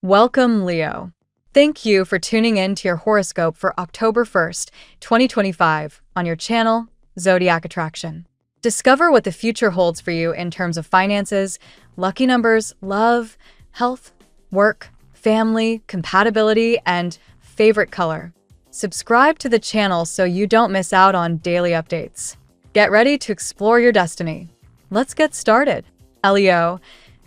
Welcome, Leo. Thank you for tuning in to your horoscope for October 1st, 2025, on your channel, Zodiac Attraction. Discover what the future holds for you in terms of finances, lucky numbers, love, health, work, family, compatibility, and favorite color. Subscribe to the channel so you don't miss out on daily updates. Get ready to explore your destiny. Let's get started. Leo,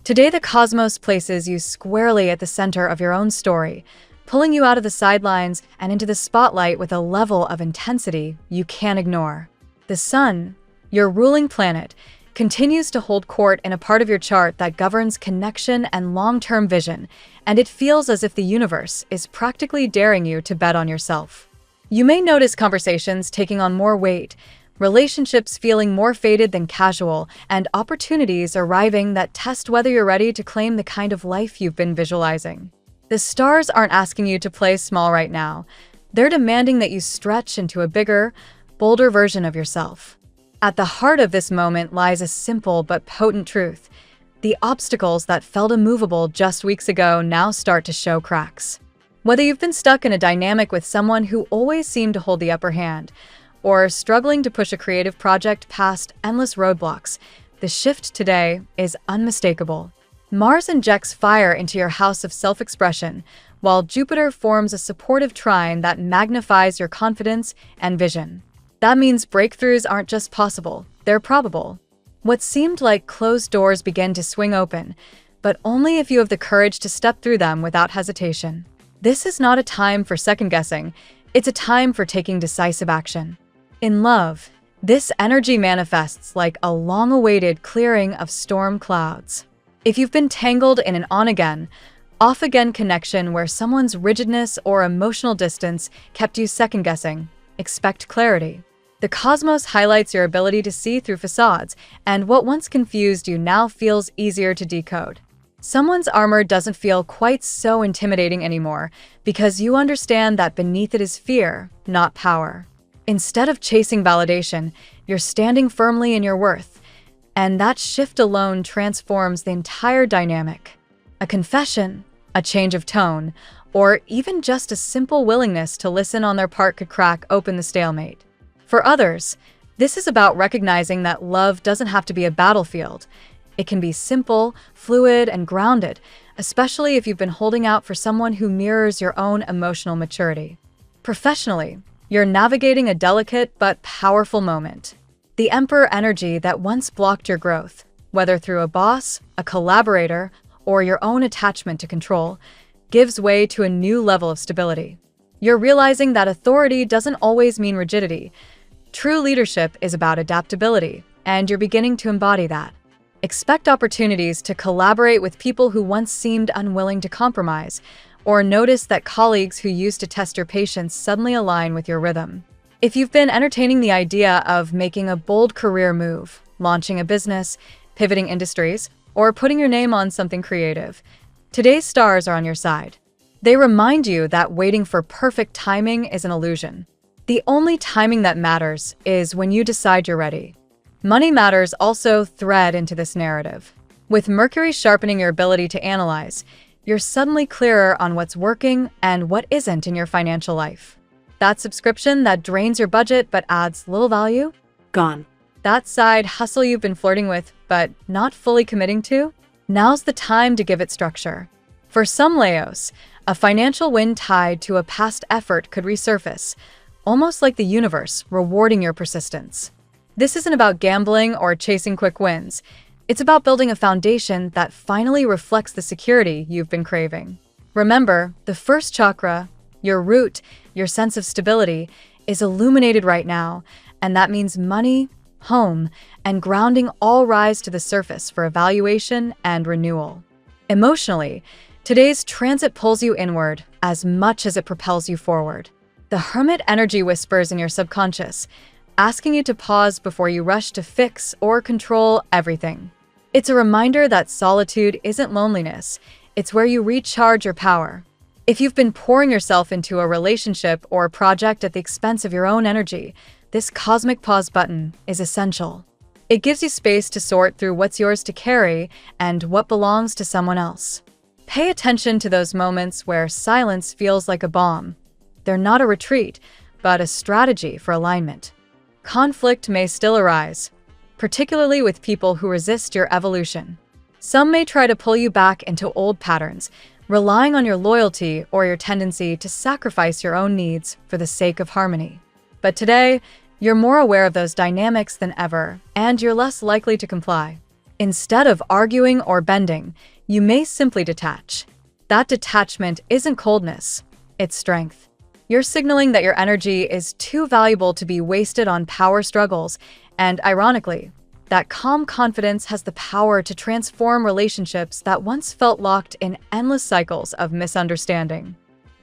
today the cosmos places you squarely at the center of your own story, pulling you out of the sidelines and into the spotlight with a level of intensity you can't ignore. The sun, your ruling planet, continues to hold court in a part of your chart that governs connection and long-term vision, and it feels as if the universe is practically daring you to bet on yourself. You may notice conversations taking on more weight, relationships feeling more faded than casual, and opportunities arriving that test whether you're ready to claim the kind of life you've been visualizing. The stars aren't asking you to play small right now. They're demanding that you stretch into a bigger, bolder version of yourself. At the heart of this moment lies a simple but potent truth. The obstacles that felt immovable just weeks ago now start to show cracks. Whether you've been stuck in a dynamic with someone who always seemed to hold the upper hand, or struggling to push a creative project past endless roadblocks, the shift today is unmistakable. Mars injects fire into your house of self-expression, while Jupiter forms a supportive trine that magnifies your confidence and vision. That means breakthroughs aren't just possible, they're probable. What seemed like closed doors begin to swing open, but only if you have the courage to step through them without hesitation. This is not a time for second-guessing, it's a time for taking decisive action. In love, this energy manifests like a long-awaited clearing of storm clouds. If you've been tangled in an on-again, off-again connection where someone's rigidness or emotional distance kept you second-guessing, expect clarity. The cosmos highlights your ability to see through facades, and what once confused you now feels easier to decode. Someone's armor doesn't feel quite so intimidating anymore because you understand that beneath it is fear, not power. Instead of chasing validation, you're standing firmly in your worth, and that shift alone transforms the entire dynamic. A confession, a change of tone, or even just a simple willingness to listen on their part could crack open the stalemate. For others, this is about recognizing that love doesn't have to be a battlefield. It can be simple, fluid, and grounded, especially if you've been holding out for someone who mirrors your own emotional maturity. Professionally, you're navigating a delicate but powerful moment. The Emperor energy that once blocked your growth, whether through a boss, a collaborator, or your own attachment to control, gives way to a new level of stability. You're realizing that authority doesn't always mean rigidity. True leadership is about adaptability, and you're beginning to embody that. Expect opportunities to collaborate with people who once seemed unwilling to compromise, or notice that colleagues who used to test your patience suddenly align with your rhythm. If you've been entertaining the idea of making a bold career move, launching a business, pivoting industries, or putting your name on something creative, today's stars are on your side. They remind you that waiting for perfect timing is an illusion. The only timing that matters is when you decide you're ready. Money matters also thread into this narrative. With Mercury sharpening your ability to analyze, you're suddenly clearer on what's working and what isn't in your financial life. That subscription that drains your budget but adds little value? Gone. That side hustle you've been flirting with but not fully committing to? Now's the time to give it structure. For some Leos, a financial win tied to a past effort could resurface, almost like the universe rewarding your persistence. This isn't about gambling or chasing quick wins. It's about building a foundation that finally reflects the security you've been craving. Remember, the first chakra, your root, your sense of stability, is illuminated right now, and that means money, home, and grounding all rise to the surface for evaluation and renewal. Emotionally, today's transit pulls you inward as much as it propels you forward. The Hermit energy whispers in your subconscious, asking you to pause before you rush to fix or control everything. It's a reminder that solitude isn't loneliness, it's where you recharge your power. If you've been pouring yourself into a relationship or project at the expense of your own energy, this cosmic pause button is essential. It gives you space to sort through what's yours to carry and what belongs to someone else. Pay attention to those moments where silence feels like a bomb. They're not a retreat, but a strategy for alignment. Conflict may still arise, particularly with people who resist your evolution. Some may try to pull you back into old patterns, relying on your loyalty or your tendency to sacrifice your own needs for the sake of harmony. But today, you're more aware of those dynamics than ever, and you're less likely to comply. Instead of arguing or bending, you may simply detach. That detachment isn't coldness, it's strength. You're signaling that your energy is too valuable to be wasted on power struggles, and ironically, that calm confidence has the power to transform relationships that once felt locked in endless cycles of misunderstanding.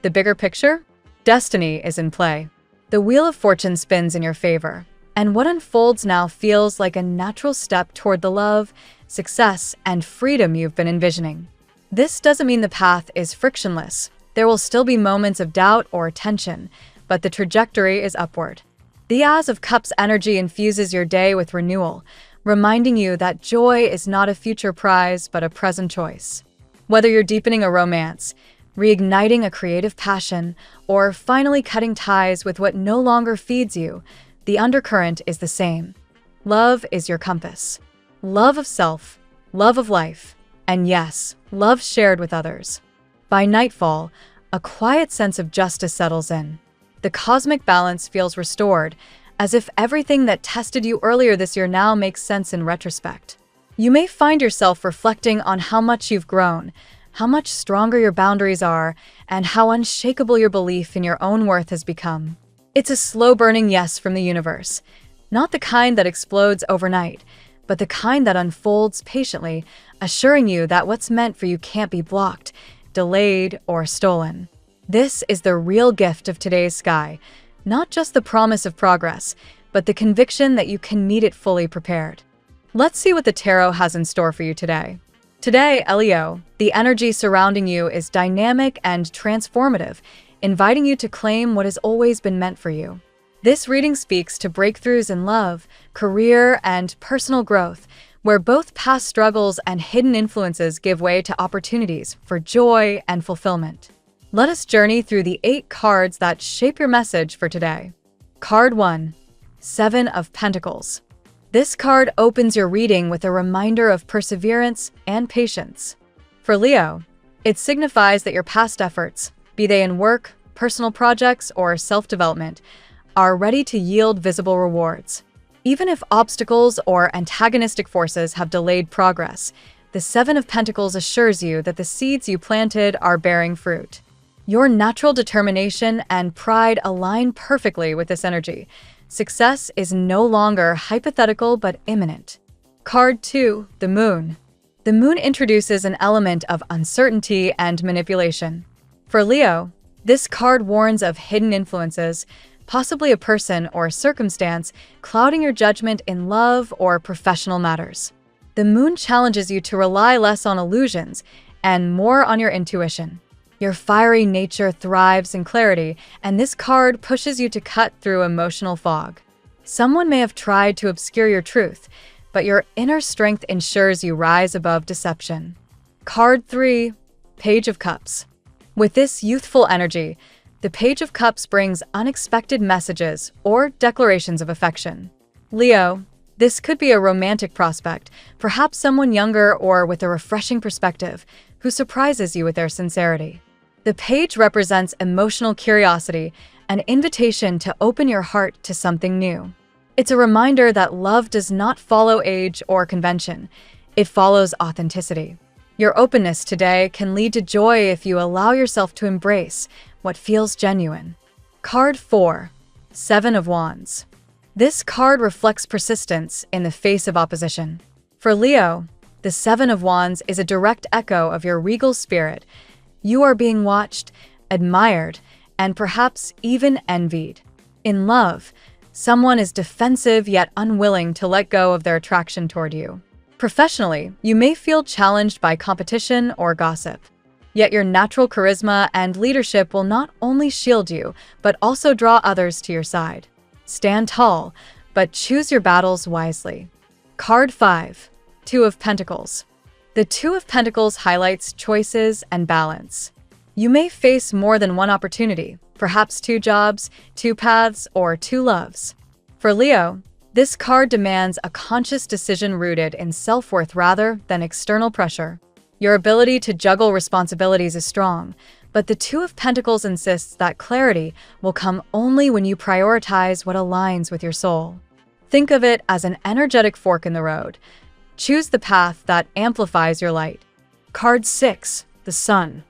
The bigger picture? Destiny is in play. The wheel of fortune spins in your favor, and what unfolds now feels like a natural step toward the love, success, and freedom you've been envisioning. This doesn't mean the path is frictionless. There will still be moments of doubt or tension, but the trajectory is upward. The As of Cups energy infuses your day with renewal, reminding you that joy is not a future prize but a present choice. Whether you're deepening a romance, reigniting a creative passion, or finally cutting ties with what no longer feeds you, the undercurrent is the same. Love is your compass. Love of self, love of life, and yes, love shared with others. By nightfall, a quiet sense of justice settles in. The cosmic balance feels restored, as if everything that tested you earlier this year now makes sense in retrospect. You may find yourself reflecting on how much you've grown, how much stronger your boundaries are, and how unshakable your belief in your own worth has become. It's a slow-burning yes from the universe, not the kind that explodes overnight, but the kind that unfolds patiently, assuring you that what's meant for you can't be blocked, delayed, or stolen. This is the real gift of today's sky, not just the promise of progress, but the conviction that you can meet it fully prepared. Let's see what the tarot has in store for you today. Today, Leo, the energy surrounding you is dynamic and transformative, inviting you to claim what has always been meant for you. This reading speaks to breakthroughs in love, career, and personal growth, where both past struggles and hidden influences give way to opportunities for joy and fulfillment. Let us journey through the 8 cards that shape your message for today. Card 1, 7 of Pentacles. This card opens your reading with a reminder of perseverance and patience. For Leo, it signifies that your past efforts, be they in work, personal projects, or self-development, are ready to yield visible rewards. Even if obstacles or antagonistic forces have delayed progress, the 7 of Pentacles assures you that the seeds you planted are bearing fruit. Your natural determination and pride align perfectly with this energy. Success is no longer hypothetical but imminent. Card 2, the Moon. The Moon introduces an element of uncertainty and manipulation. For Leo, this card warns of hidden influences, possibly a person or circumstance clouding your judgment in love or professional matters. The Moon challenges you to rely less on illusions and more on your intuition. Your fiery nature thrives in clarity, and this card pushes you to cut through emotional fog. Someone may have tried to obscure your truth, but your inner strength ensures you rise above deception. Card 3, Page of Cups. With this youthful energy, the Page of Cups brings unexpected messages or declarations of affection. Leo, this could be a romantic prospect, perhaps someone younger or with a refreshing perspective, who surprises you with their sincerity. The page represents emotional curiosity, an invitation to open your heart to something new. It's a reminder that love does not follow age or convention. It follows authenticity. Your openness today can lead to joy if you allow yourself to embrace what feels genuine. Card 4, 7 of Wands. This card reflects persistence in the face of opposition. For Leo, the 7 of Wands is a direct echo of your regal spirit. You are being watched, admired, and perhaps even envied. In love, someone is defensive yet unwilling to let go of their attraction toward you. Professionally, you may feel challenged by competition or gossip. Yet your natural charisma and leadership will not only shield you, but also draw others to your side. Stand tall, but choose your battles wisely. Card 5, 2 of Pentacles. The Two of Pentacles highlights choices and balance. You may face more than one opportunity, perhaps two jobs, two paths, or two loves. For Leo, this card demands a conscious decision rooted in self-worth rather than external pressure. Your ability to juggle responsibilities is strong, but the Two of Pentacles insists that clarity will come only when you prioritize what aligns with your soul. Think of it as an energetic fork in the road. Choose the path that amplifies your light. Card 6, the Sun.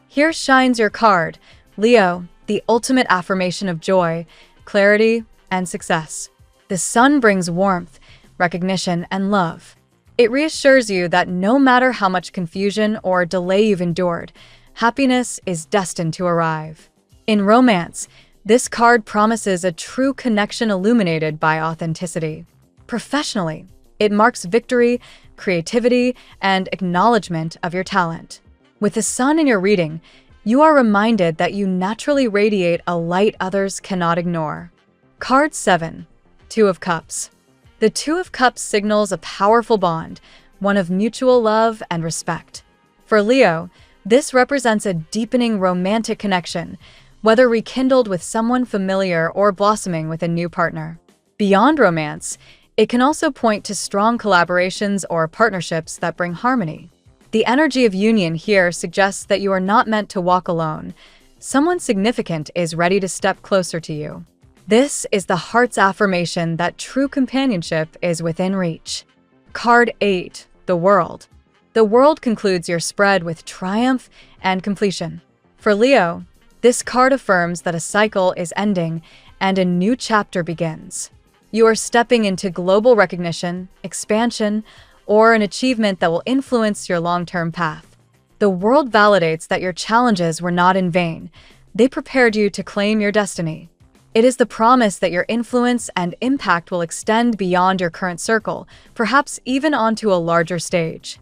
Here shines your card, Leo, the ultimate affirmation of joy, clarity, and success. The Sun brings warmth, recognition, and love. It reassures you that no matter how much confusion or delay you've endured, happiness is destined to arrive. In romance, this card promises a true connection illuminated by authenticity. Professionally, it marks victory, creativity, and acknowledgement of your talent. With the Sun in your reading, you are reminded that you naturally radiate a light others cannot ignore. Card 7, Two of Cups. The Two of Cups signals a powerful bond, one of mutual love and respect. For Leo, this represents a deepening romantic connection, whether rekindled with someone familiar or blossoming with a new partner. Beyond romance, it can also point to strong collaborations or partnerships that bring harmony. The energy of union here suggests that you are not meant to walk alone. Someone significant is ready to step closer to you. This is the heart's affirmation that true companionship is within reach. Card 8, the World. The World concludes your spread with triumph and completion. For Leo, this card affirms that a cycle is ending and a new chapter begins. You are stepping into global recognition, expansion, or an achievement that will influence your long-term path. The world validates that your challenges were not in vain. They prepared you to claim your destiny. It is the promise that your influence and impact will extend beyond your current circle, perhaps even onto a larger stage.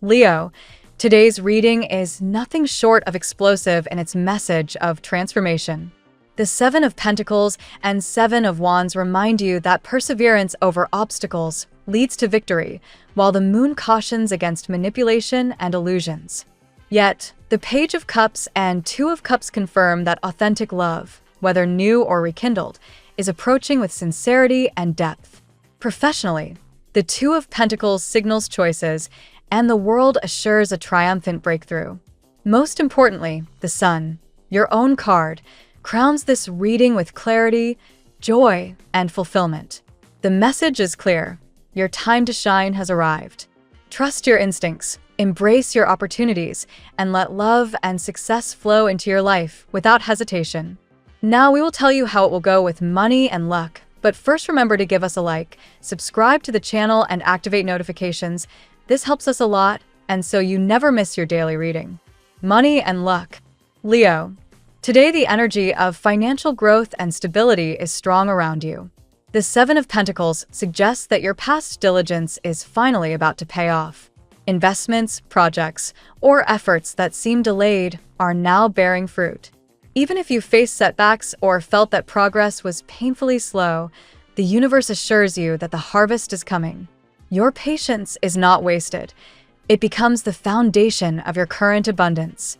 Leo, today's reading is nothing short of explosive in its message of transformation. The Seven of Pentacles and Seven of Wands remind you that perseverance over obstacles leads to victory, while the Moon cautions against manipulation and illusions. Yet, the Page of Cups and Two of Cups confirm that authentic love, whether new or rekindled, is approaching with sincerity and depth. Professionally, the Two of Pentacles signals choices, and the World assures a triumphant breakthrough. Most importantly, the Sun, your own card, crowns this reading with clarity, joy, and fulfillment. The message is clear. Your time to shine has arrived. Trust your instincts, embrace your opportunities, and let love and success flow into your life without hesitation. Now we will tell you how it will go with money and luck, but first remember to give us a like, subscribe to the channel, and activate notifications. This helps us a lot, and so you never miss your daily reading. Money and luck. Leo, today the energy of financial growth and stability is strong around you. The Seven of Pentacles suggests that your past diligence is finally about to pay off. Investments, projects, or efforts that seemed delayed are now bearing fruit. Even if you faced setbacks or felt that progress was painfully slow, the universe assures you that the harvest is coming. Your patience is not wasted. It becomes the foundation of your current abundance.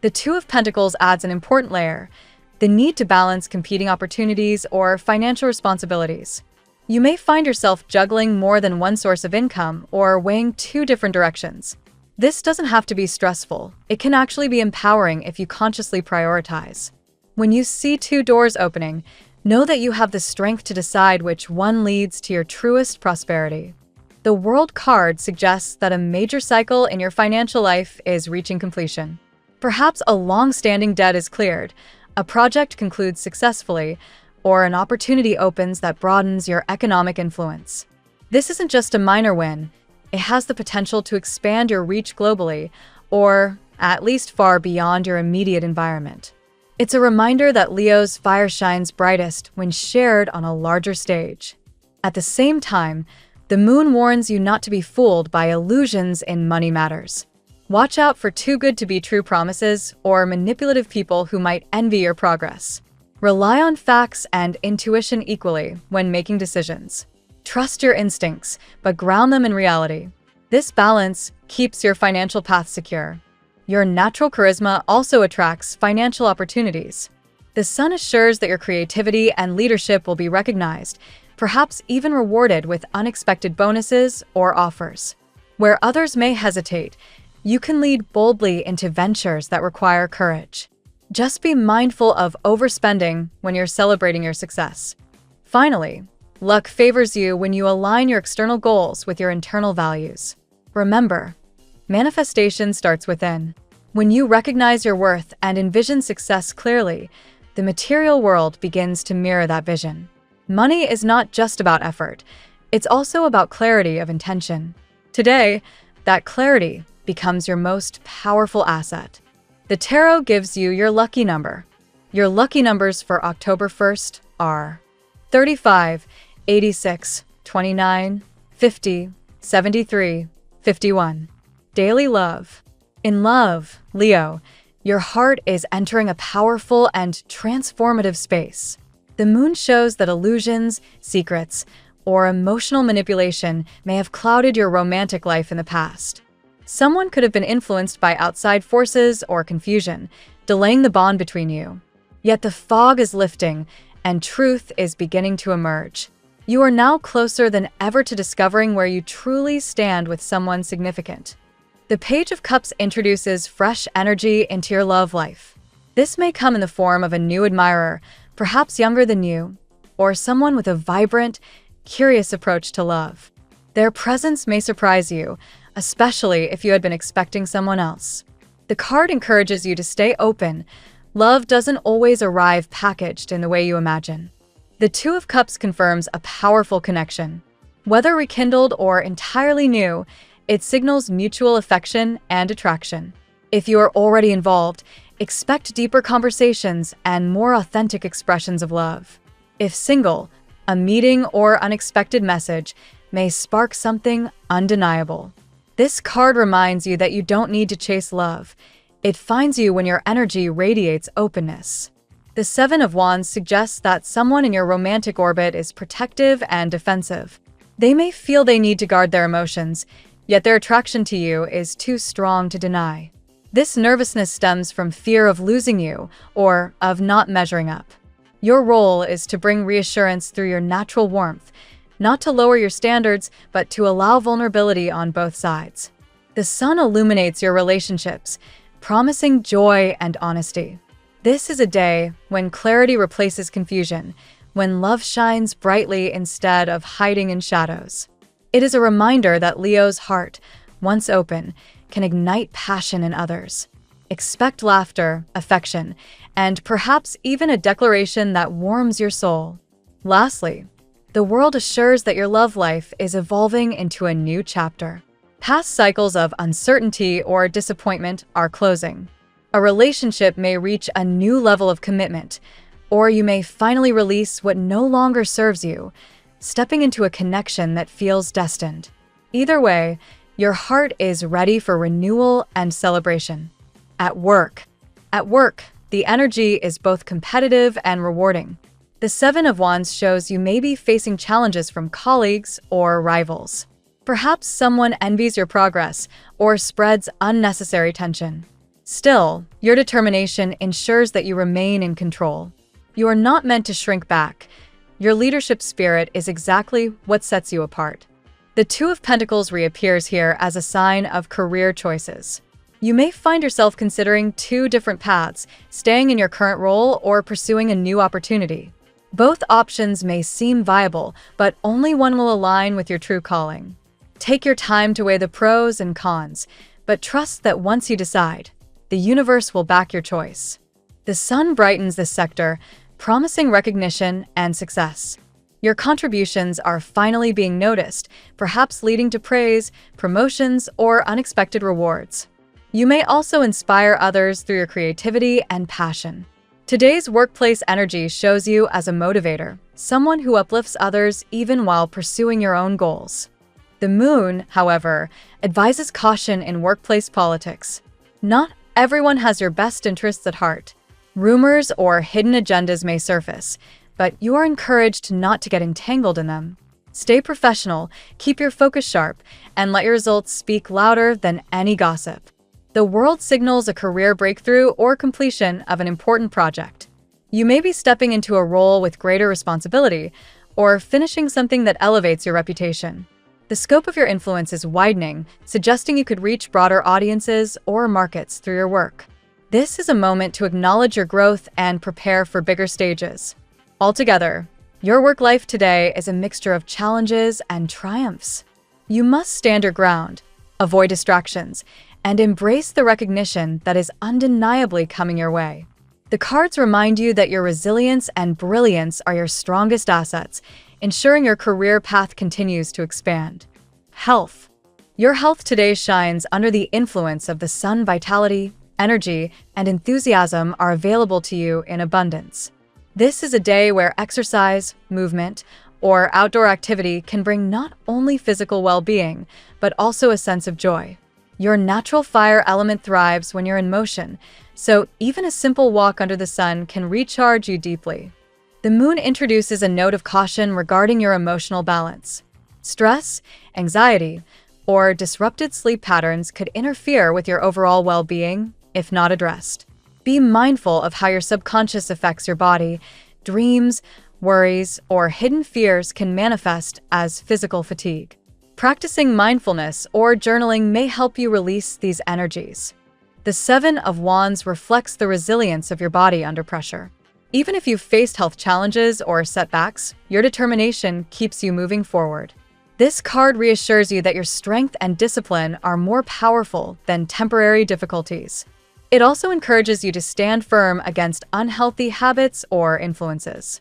The Two of Pentacles adds an important layer, the need to balance competing opportunities or financial responsibilities. You may find yourself juggling more than one source of income or weighing two different directions. This doesn't have to be stressful. It can actually be empowering if you consciously prioritize. When you see two doors opening, know that you have the strength to decide which one leads to your truest prosperity. The World card suggests that a major cycle in your financial life is reaching completion. Perhaps a long-standing debt is cleared, a project concludes successfully, or an opportunity opens that broadens your economic influence. This isn't just a minor win. It has the potential to expand your reach globally, or at least far beyond your immediate environment. It's a reminder that Leo's fire shines brightest when shared on a larger stage. At the same time, the Moon warns you not to be fooled by illusions in money matters. Watch out for too good to be true promises or manipulative people who might envy your progress. Rely on facts and intuition equally when making decisions. Trust your instincts, but ground them in reality. This balance keeps your financial path secure. Your natural charisma also attracts financial opportunities. The sun assures that your creativity and leadership will be recognized, perhaps even rewarded with unexpected bonuses or offers. Where others may hesitate, you can lead boldly into ventures that require courage. Just be mindful of overspending when you're celebrating your success. Finally, luck favors you when you align your external goals with your internal values. Remember, manifestation starts within. When you recognize your worth and envision success clearly, the material world begins to mirror that vision. Money is not just about effort, it's also about clarity of intention. Today, that clarity becomes your most powerful asset. The tarot gives you your lucky number. Your lucky numbers for October 1st are 35, 86, 29, 50, 73, 51. Daily love. In love, Leo, your heart is entering a powerful and transformative space. The moon shows that illusions, secrets, or emotional manipulation may have clouded your romantic life in the past. Someone could have been influenced by outside forces or confusion, delaying the bond between you. Yet the fog is lifting, and truth is beginning to emerge. You are now closer than ever to discovering where you truly stand with someone significant. The Page of Cups introduces fresh energy into your love life. This may come in the form of a new admirer, perhaps younger than you, or someone with a vibrant, curious approach to love. Their presence may surprise you, especially if you had been expecting someone else. The card encourages you to stay open. Love doesn't always arrive packaged in the way you imagine. The Two of Cups confirms a powerful connection. Whether rekindled or entirely new, it signals mutual affection and attraction. If you are already involved, expect deeper conversations and more authentic expressions of love. If single, a meeting or unexpected message may spark something undeniable. This card reminds you that you don't need to chase love. It finds you when your energy radiates openness. The Seven of Wands suggests that someone in your romantic orbit is protective and defensive. They may feel they need to guard their emotions, yet their attraction to you is too strong to deny. This nervousness stems from fear of losing you or of not measuring up. Your role is to bring reassurance through your natural warmth, not to lower your standards, but to allow vulnerability on both sides. The sun illuminates your relationships, promising joy and honesty. This is a day when clarity replaces confusion, when love shines brightly instead of hiding in shadows. It is a reminder that Leo's heart, once open, can ignite passion in others. Expect laughter, affection, and perhaps even a declaration that warms your soul. Lastly, the world assures that your love life is evolving into a new chapter. Past cycles of uncertainty or disappointment are closing. A relationship may reach a new level of commitment, or you may finally release what no longer serves you, stepping into a connection that feels destined. Either way, your heart is ready for renewal and celebration. At work, the energy is both competitive and rewarding. The Seven of Wands shows you may be facing challenges from colleagues or rivals. Perhaps someone envies your progress or spreads unnecessary tension. Still, your determination ensures that you remain in control. You are not meant to shrink back. Your leadership spirit is exactly what sets you apart. The Two of Pentacles reappears here as a sign of career choices. You may find yourself considering two different paths, staying in your current role or pursuing a new opportunity. Both options may seem viable, but only one will align with your true calling. Take your time to weigh the pros and cons, but trust that once you decide, the universe will back your choice. The sun brightens this sector, promising recognition and success. Your contributions are finally being noticed, perhaps leading to praise, promotions, or unexpected rewards. You may also inspire others through your creativity and passion. Today's workplace energy shows you as a motivator, someone who uplifts others even while pursuing your own goals. The moon, however, advises caution in workplace politics. Not everyone has your best interests at heart. Rumors or hidden agendas may surface, but you are encouraged not to get entangled in them. Stay professional, keep your focus sharp, and let your results speak louder than any gossip. The world signals a career breakthrough or completion of an important project. You may be stepping into a role with greater responsibility or finishing something that elevates your reputation. The scope of your influence is widening, suggesting you could reach broader audiences or markets through your work. This is a moment to acknowledge your growth and prepare for bigger stages. Altogether, your work life today is a mixture of challenges and triumphs. You must stand your ground, avoid distractions, and embrace the recognition that is undeniably coming your way. The cards remind you that your resilience and brilliance are your strongest assets, ensuring your career path continues to expand. Health. Your health today shines under the influence of the sun. Vitality, energy, and enthusiasm are available to you in abundance. This is a day where exercise, movement, or outdoor activity can bring not only physical well-being, but also a sense of joy. Your natural fire element thrives when you're in motion, so even a simple walk under the sun can recharge you deeply. The moon introduces a note of caution regarding your emotional balance. Stress, anxiety, or disrupted sleep patterns could interfere with your overall well-being if not addressed. Be mindful of how your subconscious affects your body. Dreams, worries, or hidden fears can manifest as physical fatigue. Practicing mindfulness or journaling may help you release these energies. The Seven of Wands reflects the resilience of your body under pressure. Even if you've faced health challenges or setbacks, your determination keeps you moving forward. This card reassures you that your strength and discipline are more powerful than temporary difficulties. It also encourages you to stand firm against unhealthy habits or influences.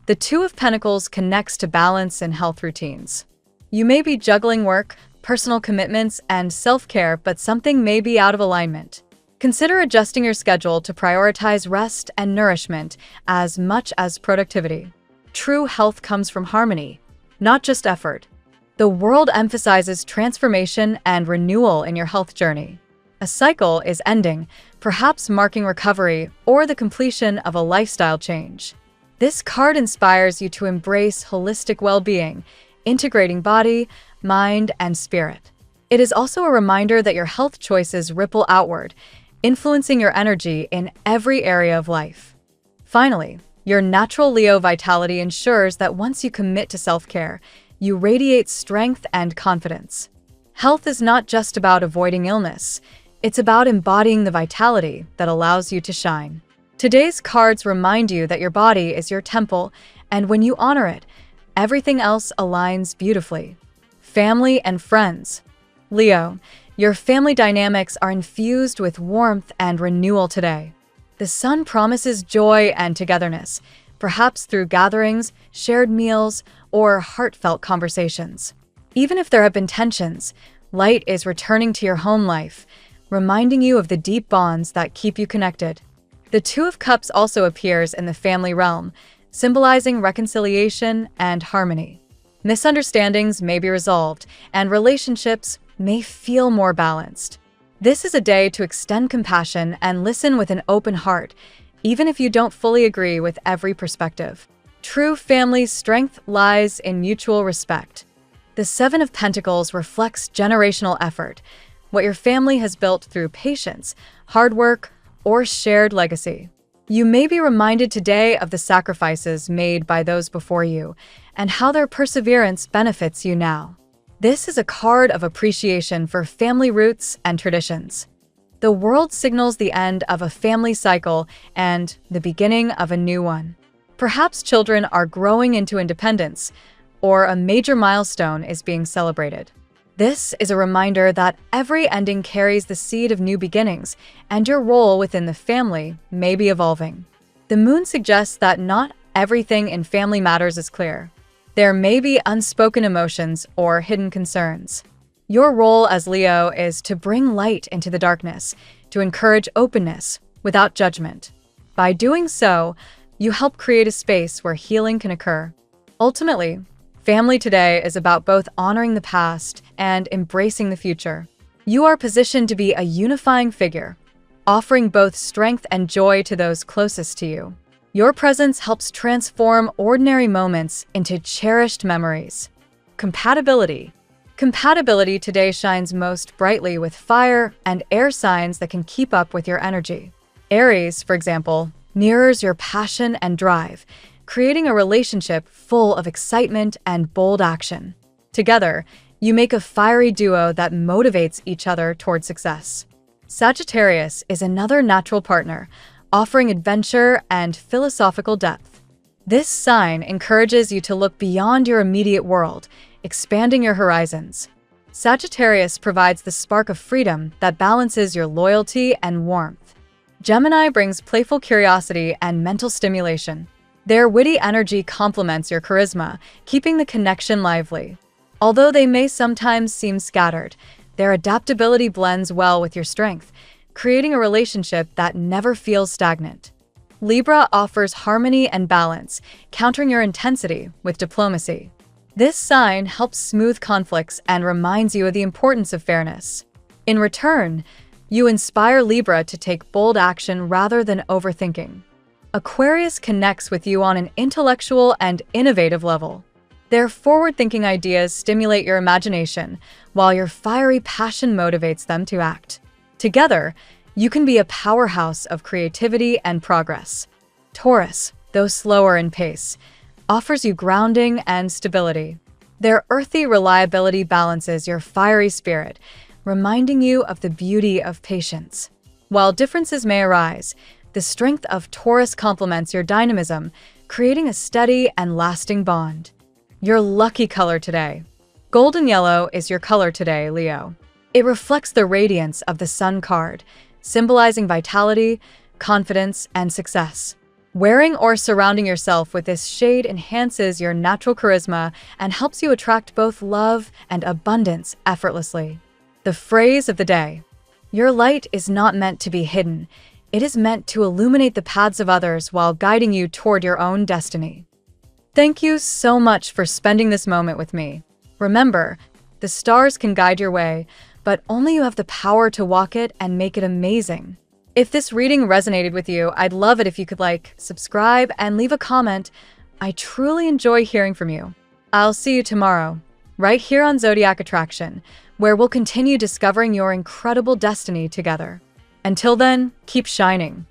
The Two of Pentacles connects to balance and health routines. You may be juggling work, personal commitments, and self-care, but something may be out of alignment. Consider adjusting your schedule to prioritize rest and nourishment as much as productivity. True health comes from harmony, not just effort. The world emphasizes transformation and renewal in your health journey. A cycle is ending, perhaps marking recovery or the completion of a lifestyle change. This card inspires you to embrace holistic well-being, integrating body, mind, and spirit. It is also a reminder that your health choices ripple outward, influencing your energy in every area of life. Finally, your natural Leo vitality ensures that once you commit to self-care, you radiate strength and confidence. Health is not just about avoiding illness. It's about embodying the vitality that allows you to shine. Today's cards remind you that your body is your temple, and when you honor it, everything else aligns beautifully. Family and friends. Leo, your family dynamics are infused with warmth and renewal today. The sun promises joy and togetherness, perhaps through gatherings, shared meals, or heartfelt conversations. Even if there have been tensions, light is returning to your home life, reminding you of the deep bonds that keep you connected. The Two of Cups also appears in the family realm, symbolizing reconciliation and harmony. Misunderstandings may be resolved, and relationships may feel more balanced. This is a day to extend compassion and listen with an open heart, even if you don't fully agree with every perspective. True family strength lies in mutual respect. The Seven of Pentacles reflects generational effort, what your family has built through patience, hard work, or shared legacy. You may be reminded today of the sacrifices made by those before you and how their perseverance benefits you now. This is a card of appreciation for family roots and traditions. The world signals the end of a family cycle and the beginning of a new one. Perhaps children are growing into independence, or a major milestone is being celebrated. This is a reminder that every ending carries the seed of new beginnings, and your role within the family may be evolving. The moon suggests that not everything in family matters is clear. There may be unspoken emotions or hidden concerns. Your role as Leo is to bring light into the darkness, to encourage openness without judgment. By doing so, you help create a space where healing can occur. Ultimately, family today is about both honoring the past and embracing the future. You are positioned to be a unifying figure, offering both strength and joy to those closest to you. Your presence helps transform ordinary moments into cherished memories. Compatibility. Compatibility today shines most brightly with fire and air signs that can keep up with your energy. Aries, for example, mirrors your passion and drive, creating a relationship full of excitement and bold action. Together, you make a fiery duo that motivates each other toward success. Sagittarius is another natural partner, offering adventure and philosophical depth. This sign encourages you to look beyond your immediate world, expanding your horizons. Sagittarius provides the spark of freedom that balances your loyalty and warmth. Gemini brings playful curiosity and mental stimulation. Their witty energy complements your charisma, keeping the connection lively. Although they may sometimes seem scattered, their adaptability blends well with your strength, creating a relationship that never feels stagnant. Libra offers harmony and balance, countering your intensity with diplomacy. This sign helps smooth conflicts and reminds you of the importance of fairness. In return, you inspire Libra to take bold action rather than overthinking. Aquarius connects with you on an intellectual and innovative level. Their forward-thinking ideas stimulate your imagination, while your fiery passion motivates them to act. Together, you can be a powerhouse of creativity and progress. Taurus, though slower in pace, offers you grounding and stability. Their earthy reliability balances your fiery spirit, reminding you of the beauty of patience. While differences may arise, the strength of Taurus complements your dynamism, creating a steady and lasting bond. Your lucky color today. Golden yellow is your color today, Leo. It reflects the radiance of the Sun card, symbolizing vitality, confidence, and success. Wearing or surrounding yourself with this shade enhances your natural charisma and helps you attract both love and abundance effortlessly. The phrase of the day. Your light is not meant to be hidden. It is meant to illuminate the paths of others while guiding you toward your own destiny. Thank you so much for spending this moment with me. Remember, the stars can guide your way, but only you have the power to walk it and make it amazing. If this reading resonated with you, I'd love it if you could like, subscribe, and leave a comment. I truly enjoy hearing from you. I'll see you tomorrow, right here on Zodiac Attraction, where we'll continue discovering your incredible destiny together. Until then, keep shining.